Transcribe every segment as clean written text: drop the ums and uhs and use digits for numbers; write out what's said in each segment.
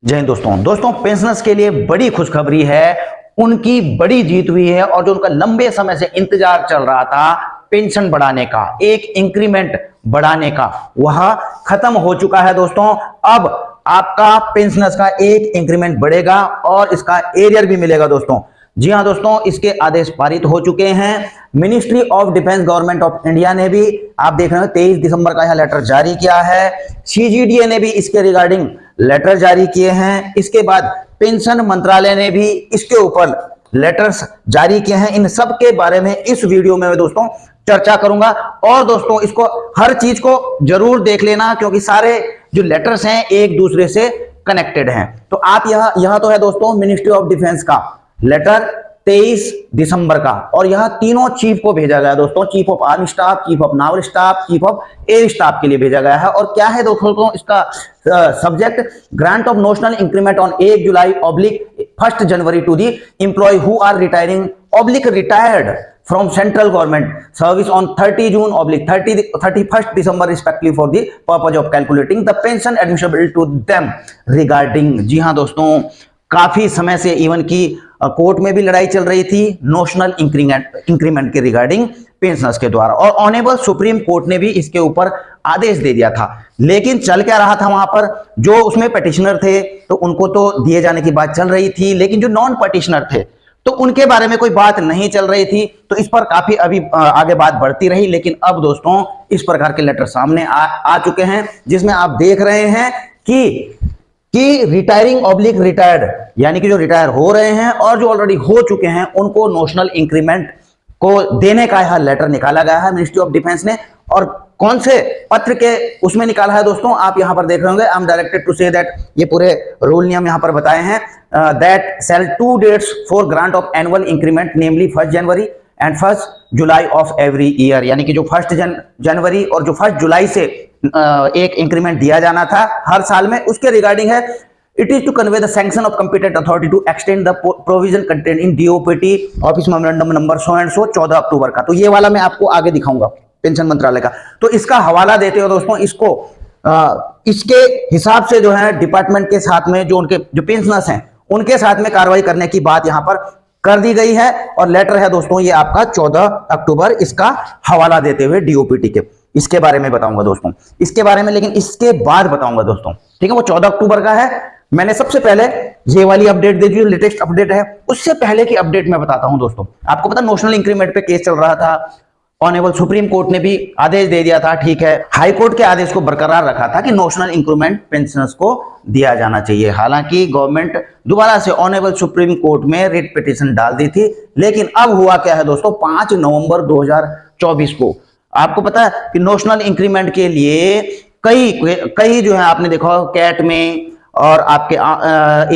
जय हिंद दोस्तों पेंशनर्स के लिए बड़ी खुशखबरी है। उनकी बड़ी जीत हुई है और जो उनका लंबे समय से इंतजार चल रहा था पेंशन बढ़ाने का, एक इंक्रीमेंट बढ़ाने का, वह खत्म हो चुका है दोस्तों। अब आपका पेंशनर्स का एक इंक्रीमेंट बढ़ेगा और इसका एरियर भी मिलेगा दोस्तों। जी हां दोस्तों, इसके आदेश पारित हो चुके हैं। Ministry of defence government of India ने भी, आप देख रहे हो 23 दिसंबर का यह लेटर जारी किया है। सीजीडीए ने भी इसके रिगार्डिंग लेटर जारी किए हैं। इसके बाद पेंशन मंत्रालय ने भी इसके ऊपर लेटर्स जारी किए हैं। इन सब के बारे में इस वीडियो में मैं दोस्तों चर्चा करूंगा। और दोस्तों इसको हर चीज को जरूर देख लेना, क्योंकि सारे जो लेटर्स हैं एक दूसरे से कनेक्टेड हैं। तो आप यह तो है दोस्तों मिनिस्ट्री ऑफ डिफेंस का लेटर 23 दिसंबर का, और यह तीनों चीफ को भेजा गया दोस्तों। Chief of army staff, chief of novel staff, chief of air staff के लिए भेजा गया है। और क्या है दोस्तों इसका subject? Grant of notional increment on 1 July oblique 1 January to the employee who are retiring oblique retired from central government service on 30 June oblique 31st December respectively for the purpose of calculating the pension admissible to them regarding। जी हाँ दोस्तों, काफी समय से even की court में भी लड़ाई चल रही थी नोशनल इंक्रीमेंट के रिगार्डिंग पेंशनर्स के द्वारा, और ऑनेबल सुप्रीम कोर्ट ने भी इसके ऊपर आदेश दे दिया था। लेकिन चल क्या रहा था वहां पर, जो उसमें पिटिशनर थे तो उनको तो दिए जाने की बात चल रही थी, लेकिन जो नॉन पिटिशनर थे तो उनके बारे में कोई बात नहीं चल रही थी। तो इस पर काफी अभी आगे बात बढ़ती रही। लेकिन अब दोस्तों इस प्रकार के लेटर सामने आ चुके हैं, जिसमें आप देख रहे हैं कि रिटायरिंग ऑब्लिक रिटायर्ड, यानी कि जो रिटायर हो रहे हैं और जो ऑलरेडी हो चुके हैं, उनको नोशनल इंक्रीमेंट को देने का यह लेटर निकाला गया है मिनिस्ट्री ऑफ डिफेंस ने। और कौन से पत्र के उसमें निकाला है दोस्तों, आप यहां पर देख रहे होंगे। I am directed to say that, ये पूरे रूल नियम यहां पर बताए हैं। That shall 2 dates for grant of annual increment namely 1 January and 1 July of every year, यानी कि जो 1 जनवरी और जो 1 जुलाई से एक इंक्रीमेंट दिया जाना था हर साल में, उसके रिगार्डिंग है। It is to convey the sanction of competent authority to extend the provision content in DOPT office memorandum number so and so 14 October का। तो ये वाला मैं आपको आगे दिखाऊंगा पेंशन मंत्रालय का। तो इसका हवाला देते हो दोस्तों, इसको इसके हिसाब से जो है डिपार्टमेंट के साथ में जो उनके जो पेंशनर्स हैं उनके साथ में कार्रवाई करने की बात यहां पर कर दी गई है। और लेटर है दोस्तों ये आपका 14 अक्टूबर, इसका हवाला देते हुए डीओपीटी के, इसके बारे में बताऊंगा दोस्तों, इसके बारे में, लेकिन इसके बाद बताऊंगा दोस्तों, ठीक है। वो 14 अक्टूबर का है। मैंने सबसे पहले ये वाली अपडेट दे दी, लेटेस्ट अपडेट है। उससे पहले की अपडेट मैं बताता हूं दोस्तों। आपको पता नोशनल इंक्रीमेंट पे केस चल रहा था, ऑनेबल सुप्रीम कोर्ट ने भी आदेश दे दिया था, ठीक है। हाई कोर्ट के आदेश को बरकरार रखा था कि नोशनल इंक्रीमेंट पेंशनर्स को दिया जाना चाहिए। हालांकि गवर्नमेंट दोबारा से ऑनेबल सुप्रीम कोर्ट में रिट पिटीशन डाल दी थी। लेकिन अब हुआ क्या है दोस्तों, 5 नवंबर 2024 को आपको पता है कि नोशनल इंक्रीमेंट के लिए कई जो है आपने देखा कैट में और आपके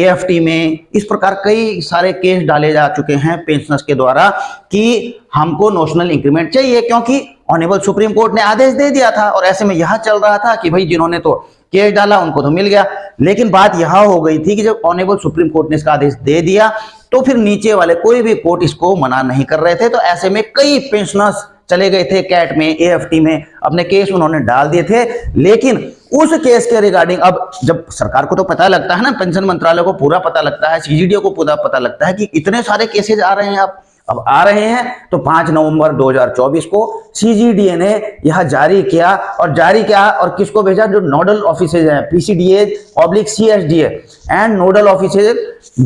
एएफटी में, इस प्रकार कई सारे केस डाले जा चुके हैं पेंशनर्स के द्वारा कि हमको नोशनल इंक्रीमेंट चाहिए, क्योंकि ऑनेबल सुप्रीम कोर्ट ने आदेश दे दिया था। और ऐसे में यह चल रहा था कि भाई जिन्होंने तो केस डाला उनको तो मिल गया। लेकिन बात यह हो गई थी कि जब ऑनेबल सुप्रीम कोर्ट ने इसका आदेश दे दिया तो फिर नीचे वाले कोई भी कोर्ट इसको मना नहीं कर रहे थे। तो ऐसे में कई पेंशनर्स चले गए थे कैट में, एएफटी में, अपने केस उन्होंने डाल दिए थे। लेकिन उस केस के रिगार्डिंग अब जब सरकार को तो पता लगता है ना, पेंशन मंत्रालय को पूरा पता लगता है, सीजीडीओ को पूरा पता लगता है कि इतने सारे केसेस आ रहे हैं, अब आ रहे हैं। तो 5 नवंबर 2024 को सीजीडीए ने यह जारी किया। और किसको भेजा? जो नोडल ऑफिसेज हैं, PCDA oblique CSDA and nodal offices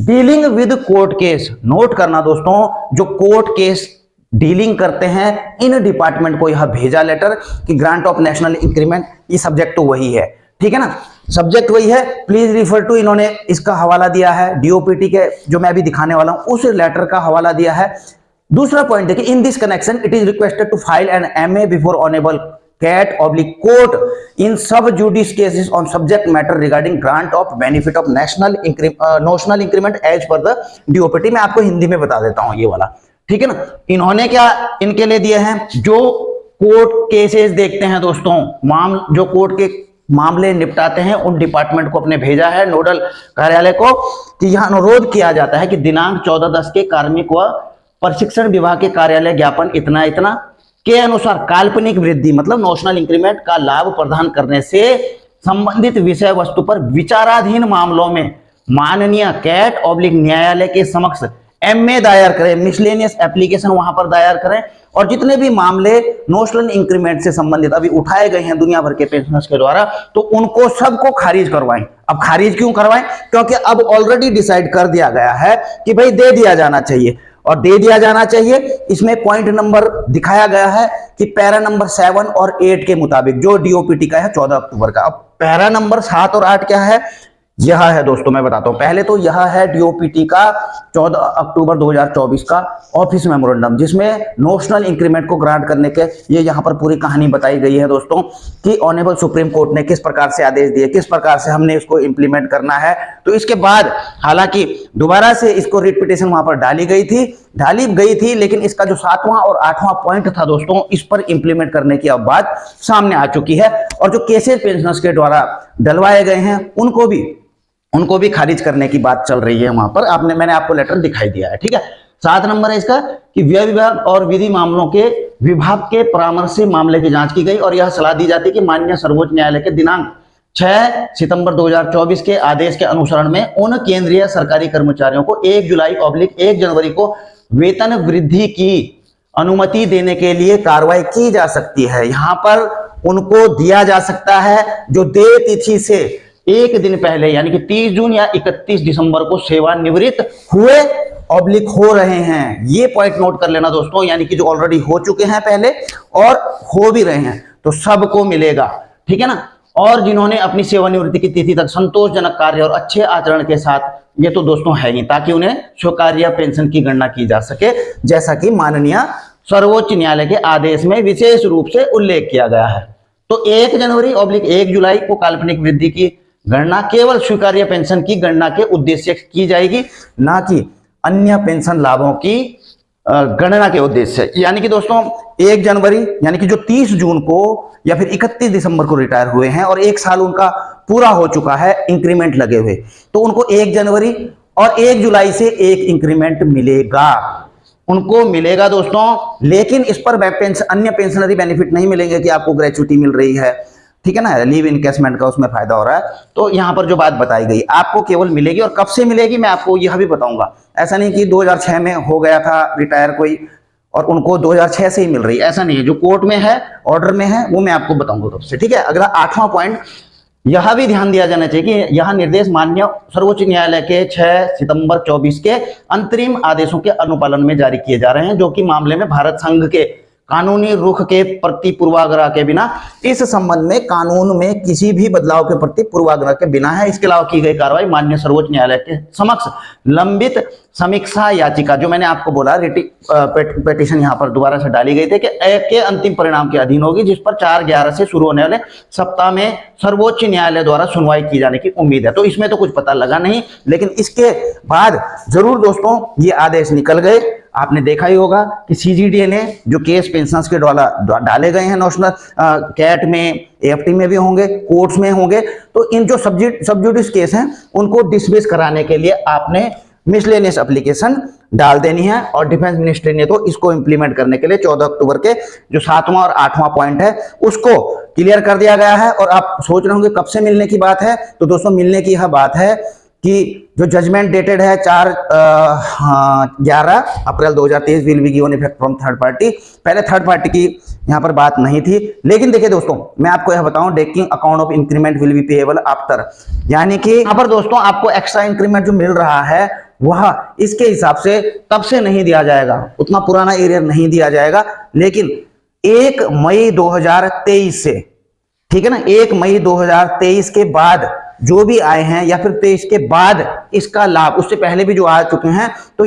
dealing with court case. नोट करना दोस्तों, जो कोर्ट केस डीलिंग करते हैं इन डिपार्टमेंट को यह भेजा लेटर कि ग्रांट ऑफ नेशनल इंक्रीमेंट, ये सब्जेक्ट तो वही है, ठीक है ना, सब्जेक्ट वही है। प्लीज रिफर टू, इन्होंने इसका हवाला दिया है डीओपीटी के, जो मैं अभी दिखाने वाला हूं उस लेटर का हवाला दिया है। दूसरा पॉइंट देखिए, in this connection it is requested to file an MA before honourable CAT oblique court in sub judice cases on subject matter regarding grant of benefit of notional increment as per the DoPT. मैं आपको हिंदी में बता देता हूं ये वाला, ठीक है ना। इन्होंने क्या इनके लिए दिए हैं, जो कोर्ट केसेस देखते हैं दोस्तों, जो कोर्ट के मामले निपटाते हैं, उन डिपार्टमेंट को अपने भेजा है, नोडल कार्यालय को, कि यह अनुरोध किया जाता है कि दिनांक 14/10 के कार्मिक व प्रशिक्षण विभाग के कार्यालय ज्ञापन इतना इतना के अनुसार काल्पनिक वृद्धि, मतलब नोशनल इंक्रीमेंट का लाभ प्रदान करने से संबंधित विषय वस्तु पर विचाराधीन मामलों में माननीय कैट ऑब्लिक न्यायालय के समक्ष एमए दायर करें, मिसलेनियस एप्लीकेशन वहां पर दायर करें, और जितने भी मामले नोशनल इंक्रीमेंट से संबंधित अभी उठाए गए हैं दुनिया भर के पेंशनर्स के द्वारा, तो उनको सबको खारिज करवाएं। अब खारिज क्यों करवाएं? क्योंकि अब ऑलरेडी डिसाइड कर दिया गया है कि भाई दे दिया जाना चाहिए, और दे दिया जाना चाहिए। इसमें पॉइंट नंबर दिखाया गया है कि पैरा नंबर 7 और 8 के मुताबिक, जो डीओपीटी का है 14 अक्टूबर का। अब पैरा नंबर 7 और 8 क्या है, यह है दोस्तों, मैं बताता हूं। पहले तो यह है डीओपीटी का 14 अक्टूबर 2024 का ऑफिस मेमोरेंडम, जिसमें नोशनल इंक्रीमेंट को ग्रांट करने के ये यहां पर पूरी कहानी बताई गई है दोस्तों, कि ऑनरेबल सुप्रीम कोर्ट ने किस प्रकार से आदेश दिए, किस प्रकार से हमने इसको इंप्लीमेंट करना है। तो इसके बाद हालांकि दोबारा से इसको रिट पिटीशन वहां पर डाली गई थी, लेकिन इसका जो 7वां और 8वां पॉइंट था दोस्तों, इस पर इंप्लीमेंट करने की अब बात सामने आ चुकी है, और जो केसेस पेंशनर्स के द्वारा डलवाए गए हैं उनको भी खारिज करने की बात चल रही है वहां पर। मैंने आपको लेटर दिखाई दिया है, ठीक है। 7 नंबर है इसका कि व्यय विभाग और विधि मामलों के विभाग के परामर्श से मामले की जांच की गई, और यह सलाह दी जाती है कि माननीय सर्वोच्च न्यायालय के दिनांक 6 सितंबर 2024 के आदेश के अनुसरण में उन केंद्रीय सरकारी कर्मचारियों को 1 जुलाई/1 जनवरी को वेतन वृद्धि की अनुमति देने के लिए कार्रवाई की जा सकती है। यहां पर उनको दिया जा सकता है जो देय तिथि से एक दिन पहले, यानी कि 30 जून या 31 दिसंबर को सेवानिवृत्त हुए ऑब्लिक हो रहे हैं। ये पॉइंट नोट कर लेना दोस्तों, यानी कि जो ऑलरेडी हो चुके हैं पहले और हो भी रहे हैं, तो सबको मिलेगा, ठीक है ना। और जिन्होंने अपनी सेवानिवृत्ति की तिथि तक संतोषजनक कार्य और अच्छे आचरण के साथ, ये तो दोस्तों है ही, ताकि उन्हें स्वीकार्य पेंशन की गणना की जा सके, जैसा कि माननीय सर्वोच्च न्यायालय के आदेश में विशेष रूप से उल्लेख किया गया है। तो 1 जनवरी/1 जुलाई को काल्पनिक वृद्धि की गणना केवल स्वीकार्य पेंशन की गणना के उद्देश्य से की जाएगी, ना कि अन्य पेंशन लाभों की गणना के उद्देश्य से। यानी कि दोस्तों 1 जनवरी यानी कि जो 30 जून को या फिर 31 दिसंबर को रिटायर हुए हैं और 1 साल उनका पूरा हो चुका है इंक्रीमेंट लगे हुए, तो उनको 1 जनवरी और 1 जुलाई से एक इंक्रीमेंट मिलेगा, उनको मिलेगा दोस्तों। लेकिन इस पर अन्य पेंशनरी बेनिफिट नहीं मिलेंगे कि आपको ग्रेच्युटी मिल रही है, ठीक है ना, लीव इनकेसमेंट का उसमें फायदा हो रहा है। तो यहां पर जो बात बताई गई आपको केवल मिलेगी, और कब से मिलेगी मैं आपको यह भी बताऊंगा। ऐसा नहीं कि 2006 में हो गया था रिटायर कोई और उनको 2006 से ही मिल रही है, ऐसा नहीं है। जो कोर्ट में है, ऑर्डर में है, वो मैं आपको बताऊंगा तब से, ठीक है। अगला 8वां पॉइंट, यह भी ध्यान दिया जाना चाहिए कि यह निर्देश माननीय सर्वोच्च न्यायालय के 6 सितंबर 24 के अंतरिम आदेशों के अनुपालन में जारी किए जा रहे हैं, जो कि मामले में भारत संघ के कानूनी रुख के प्रति पूर्वाग्रह के बिना, इस संबंध में कानून में किसी भी बदलाव के प्रति पूर्वाग्रह के बिना है। इसके अलावा की गई कार्रवाई माननीय सर्वोच्च न्यायालय के समक्ष लंबित समीक्षा याचिका, जो मैंने आपको बोला पिटीशन यहां पर दोबारा से डाली गई थी, कि के अंतिम परिणाम के अधीन होगी, जिस पर 4/11 से शुरू होने वाले सप्ताह में सर्वोच्च न्यायालय द्वारा सुनवाई की जाने की उम्मीद है। तो इसमें तो कुछ पता लगा नहीं, लेकिन इसके बाद जरूर दोस्तों ये आदेश निकल गए। आपने देखा ही होगा कि सीजीडीए ने जो केस पेंशनर्स के द्वारा डाले गए हैं नेशनल कैट में, एएफटी में भी होंगे, कोर्ट्स में होंगे, तो इन जो सबजुडिस केस हैं उनको डिसमिस कराने के लिए आपने मिसलेनियस एप्लीकेशन डाल देनी है। और डिफेंस मिनिस्ट्री ने तो इसको इंप्लीमेंट करने के लिए 14 अक्टूबर के जो 7वां और 8वां पॉइंट है उसको क्लियर कर दिया गया है। और आप सोच रहे होंगे कब से मिलने की बात है, तो दोस्तों मिलने की यह बात है कि जो जजमेंट डेटेड है 11 अप्रैल 2023 will be given effect from third party. पहले थर्ड पार्टी की यहां पर बात नहीं थी, लेकिन देखिए दोस्तों मैं आपको यह बताऊं, taking account of increment will be payable after, यानी कि यहां पर दोस्तों आपको एक्स्ट्रा इंक्रीमेंट जो मिल रहा है वह इसके हिसाब से तब से नहीं दिया जाएगा, उतना पुराना एरियर नहीं दिया जाएगा, लेकिन 1 मई 2023 से, ठीक है ना, 1 मई 2023 के बाद जो भी आए हैं या फिर 23 के बाद इसका लाभ, उससे पहले भी जो आ चुके हैं, तो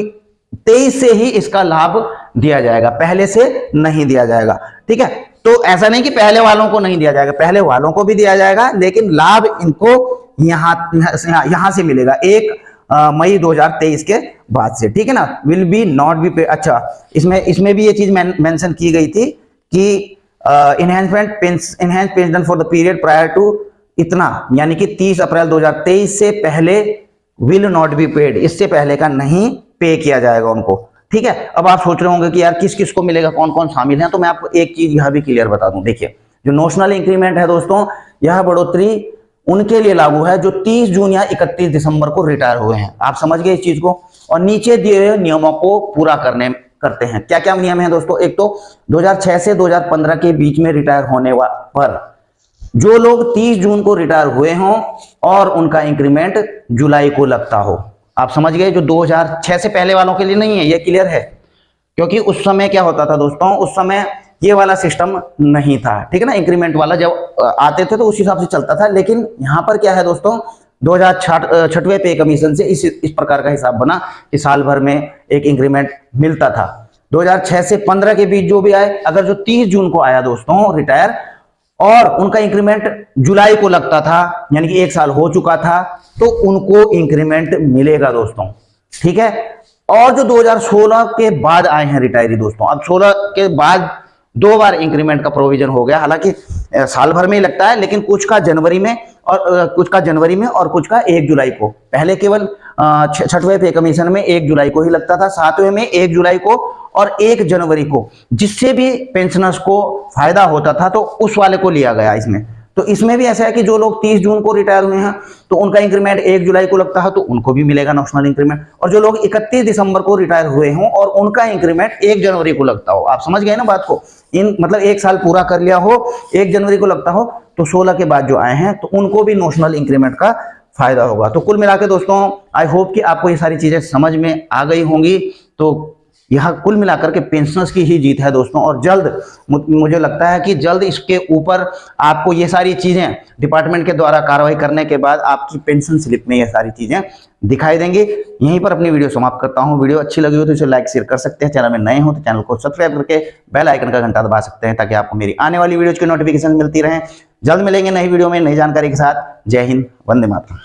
23 से ही इसका लाभ दिया जाएगा, पहले से नहीं दिया जाएगा, ठीक है। तो ऐसा नहीं कि पहले वालों को नहीं दिया जाएगा, पहले वालों को भी दिया जाएगा, लेकिन लाभ इनको यहां से मिलेगा 1 मई 2023 के बाद से, ठीक है ना। विल बी नॉट बी पे, अच्छा इसमें भी ये चीज मेंशन की गई थी कि enhance pension for the period prior to इतना, यानी कि 30 अप्रैल 2023 से पहले विल नॉट बी पेड, इससे पहले का नहीं पे किया जाएगा उनको, ठीक है। अब आप सोच रहे होंगे कि यार किस किस को मिलेगा, कौन कौन शामिल है, तो मैं आपको एक चीज यह भी क्लियर बता दूं। देखिए जो नोशनल इंक्रीमेंट है दोस्तों, यह बढ़ोतरी उनके लिए लागू है जो 30 जून या 31 दिसंबर को रिटायर हुए हैं। आप समझ गए इस चीज को। और नीचे दिए हुए नियमों को पूरा करते हैं। क्या क्या नियम है दोस्तों? एक तो 2006 से 2015 के बीच में रिटायर होने पर जो लोग 30 जून को रिटायर हुए हों और उनका इंक्रीमेंट जुलाई को लगता हो। आप समझ गए, जो 2006 से पहले वालों के लिए नहीं है, ये क्लियर है। क्योंकि उस समय क्या होता था दोस्तों, उस समय ये वाला सिस्टम नहीं था, ठीक है ना। इंक्रीमेंट वाला जब आते थे तो उस हिसाब से चलता था। लेकिन यहां पर क्या है दोस्तों, 2006वें पे कमीशन से इस प्रकार का हिसाब बना कि साल भर में एक इंक्रीमेंट मिलता था। 2006 से 15 के बीच जो भी आए, अगर जो 30 जून को आया दोस्तों रिटायर और उनका इंक्रीमेंट जुलाई को लगता था, यानी कि एक साल हो चुका था, तो उनको इंक्रीमेंट मिलेगा दोस्तों, ठीक है। और जो 2016 के बाद आए हैं रिटायरी दोस्तों, अब 16 के बाद 2 बार इंक्रीमेंट का प्रोविजन हो गया। हालांकि साल भर में ही लगता है, लेकिन कुछ का जनवरी में और कुछ का 1 जुलाई को। पहले केवल 6वें पे कमीशन में 1 जुलाई को ही लगता था, 7वें में 1 जुलाई को और 1 जनवरी को, जिससे भी पेंशनर्स को फायदा होता था तो उस वाले को लिया गया इसमें। तो इसमें भी ऐसा है कि जो लोग 30 जून को रिटायर हुए हैं तो उनका इंक्रीमेंट 1 जुलाई को लगता है तो उनको भी मिलेगा नेशनल इंक्रीमेंट। और जो लोग 31 दिसंबर को रिटायर हुए हों और उनका इंक्रीमेंट 1 जनवरी को लगता हो, आप समझ गए ना बात को। मतलब 1 साल पूरा कर लिया हो, 1 जनवरी को लगता हो, तो 16 के बाद जो आए हैं तो उनको भी नेशनल इंक्रीमेंट का फायदा होगा। तो कुल मिलाकर दोस्तों, आई होप कि आपको ये सारी चीजें समझ में आ गई होंगी। तो यह कुल मिलाकर के पेंशनर्स की ही जीत है दोस्तों। और जल्द मुझे लगता है कि जल्द इसके ऊपर आपको ये सारी चीजें डिपार्टमेंट के द्वारा कार्रवाई करने के बाद आपकी पेंशन स्लिप में ये सारी चीजें दिखाई देंगी। यहीं पर अपनी वीडियो समाप्त करता हूं। वीडियो अच्छी लगी हो तो इसे लाइक शेयर कर सकते हैं। चैनल में नए हो तो चैनल को सब्सक्राइब करके बेल आइकन का घंटा दबा सकते हैं, ताकि आपको मेरी आने वाली वीडियोज की नोटिफिकेशन मिलती रहे। जल्द मिलेंगे नई वीडियो में नई जानकारी के साथ। जय हिंद, वंदे मातरम।